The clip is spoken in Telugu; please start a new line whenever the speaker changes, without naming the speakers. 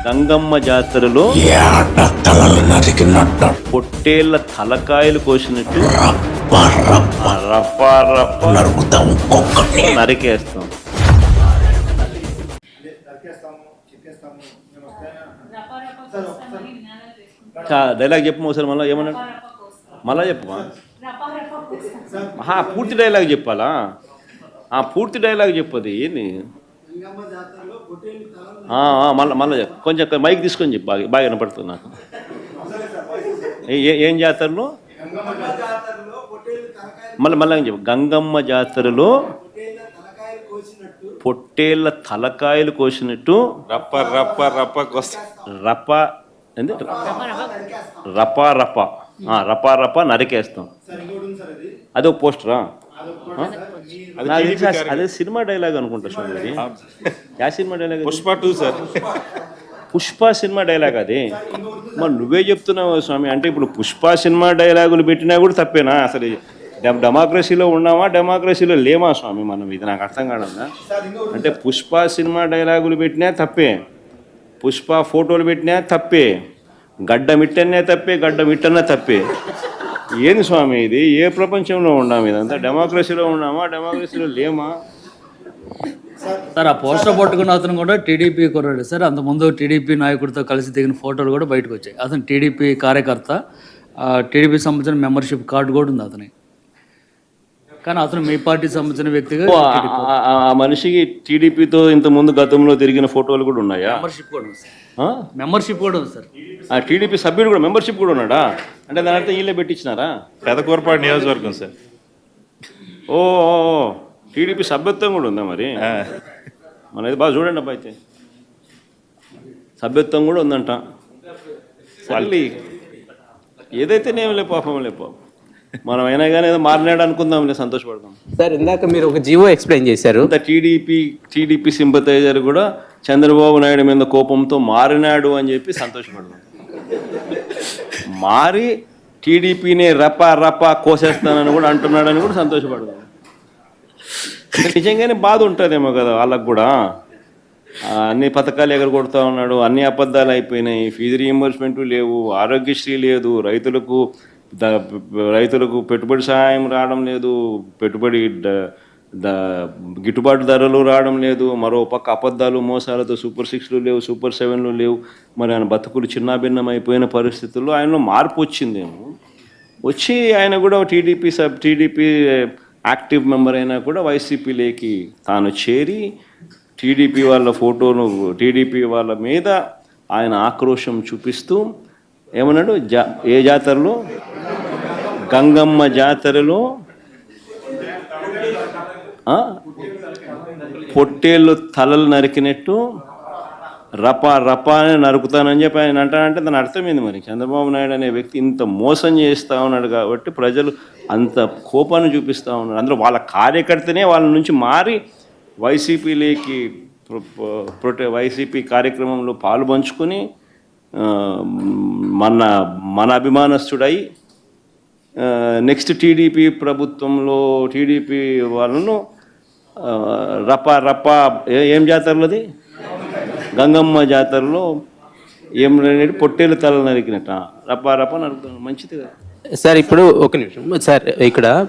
గంగమ్మ జాతరలో పొట్టేళ్ల తలకాయలు కోసినట్టు రప్ప నరికేస్తాం. డైలాగ్ చెప్పు ఒకసారి, మళ్ళీ ఏమన్నాడు, మళ్ళా చెప్పు. పూర్తి డైలాగ్ చెప్పాలా? పూర్తి డైలాగ్ చెప్పది ఏంది? మళ్ళీ కొంచెం మైక్ తీసుకొని చెప్పు, బాగా వినపడుతుంది నాకు. ఏం జాతరలో? మళ్ళీ చెప్పు. గంగమ్మ జాతరలో పొట్టేళ్ల తలకాయలు కోసినట్టు
రప్ప రప్ప రప్ప
రప్ప ఏంది? రపా రప రపా రప నరికేస్తాం. అదే ఒక పోస్టరా? అదే సినిమా డైలాగ్ అనుకుంటా స్వామి. Yeah cinema dialogue?
Pushpa 2 sir.
Pushpa cinema dialogue అది. మరి నువ్వే చెప్తున్నావు స్వామి. అంటే ఇప్పుడు పుష్ప సినిమా డైలాగులు పెట్టినా కూడా తప్పేనా? అసలు డెమోక్రసీలో ఉన్నామా, డెమోక్రసీలో లేమా స్వామి మనం? ఇది నాకు అర్థం కాదన్నా. అంటే పుష్ప సినిమా డైలాగులు పెట్టినా తప్పే, పుష్ప ఫోటోలు పెట్టినా తప్పే, గడ్డ మిట్టనే తప్పే, గడ్డ మిట్టనే తప్పే. ఏంది స్వామి ఇది? ఏ ప్రపంచంలో ఉన్నాము? ఇదంతా డెమోక్రసీలో ఉన్నామా, డెమోక్రసీలో లేమా?
సార్, ఆ పోస్టర్ పట్టుకున్న అతను కూడా టీడీపీ కుర్రాడు సార్. అంతకుముందు టీడీపీ నాయకుడితో కలిసి దిగిన ఫోటోలు కూడా బయటకు వచ్చాయి. అతను టీడీపీ కార్యకర్త, టీడీపీ సంబంధించిన మెంబర్షిప్ కార్డు కూడా ఉంది అతని. కానీ అతను మీ పార్టీ సంబంధించిన వ్యక్తిగా
ఆ మనిషికి టీడీపీతో ఇంతకుముందు గతంలో తిరిగిన ఫోటోలు కూడా ఉన్నాయా?
మెంబర్షిప్ కూడా ఉంది సార్. మెంబర్షిప్ కూడా ఉంది సార్.
ఆ టీడీపీ సభ్యుడు కూడా మెంబర్షిప్ కూడా ఉన్నాడా? అంటే దాని అర్థం వీళ్ళే పెట్టించినారా?
పెదకూరపాడు నియోజకవర్గం సార్.
ఓ టీడీపీ సభ్యత్వం కూడా ఉందా మరి? మనది బాగా చూడండి అబ్బా. అయితే సభ్యత్వం కూడా ఉందంట. మళ్ళీ ఏదైతేనేం లే పాపం లే పాపం. మనం అయినా కానీ ఏదో మారినాడు అనుకుందాంలే, సంతోషపడదాం.
సార్, ఇందాక మీరు ఒక జీవో ఎక్స్ప్లెయిన్ చేశారు.
టీడీపీ సింపథైజర్ కూడా చంద్రబాబు నాయుడు మీద కోపంతో మారినాడు అని చెప్పి సంతోషపడదాం. మారి టీడీపీని రపా కోసేస్తానని కూడా అంటున్నాడని కూడా సంతోషపడదాం. నిజంగానే బాధ ఉంటుందేమో కదా వాళ్ళకు కూడా. అన్ని పథకాలు ఎగరగొడతా ఉన్నాడు, అన్ని అబద్ధాలు అయిపోయినాయి, ఫీజు రీయింబర్స్మెంట్ లేవు, ఆరోగ్యశ్రీ లేదు, రైతులకు పెట్టుబడి సహాయం రావడం లేదు, పెట్టుబడి గిట్టుబాటు ధరలు రావడం లేదు, మరో పక్క అబద్ధాలు మోసాలతో సూపర్ 6లు లేవు, సూపర్ 7లు లేవు. మరి ఆయన బతుకులు చిన్నాభిన్నం అయిపోయిన పరిస్థితుల్లో ఆయనలో మార్పు వచ్చిందేమో. వచ్చి ఆయన కూడా టీడీపీ యాక్టివ్ మెంబర్ అయినా కూడా వైసీపీలోకి తాను చేరి టీడీపీ వాళ్ళ ఫోటోను, టీడీపీ వాళ్ళ మీద ఆయన ఆక్రోశం చూపిస్తూ ఏమన్నాడు? ఏ జాతరలో? గంగమ్మ జాతరలో పొట్టేళ్ళు తలలు నరికినట్టు రపా అని నరుకుతానని చెప్పి ఆయన అంటానంటే దాని అర్థమైంది. మరి చంద్రబాబు నాయుడు అనే వ్యక్తి ఇంత మోసం చేస్తూ ఉన్నాడు కాబట్టి ప్రజలు అంత కోపాన్ని చూపిస్తూ ఉన్నారు. అందులో వాళ్ళ కార్యకర్తనే వాళ్ళ నుంచి మారి వైసీపీలోకి వైసీపీ కార్యక్రమంలో పాలు పంచుకొని మన అభిమానస్తుడై నెక్స్ట్ టీడీపీ ప్రభుత్వంలో టీడీపీ వాళ్ళను రపా ఏం జాతరలోది? గంగమ్మ జాతరలో ఏం పొట్టేలు తల నరికినట్ట రపా నరుకుతాను. మంచిది కదా
సార్. ఇప్పుడు ఒక నిమిషం సార్, ఇక్కడ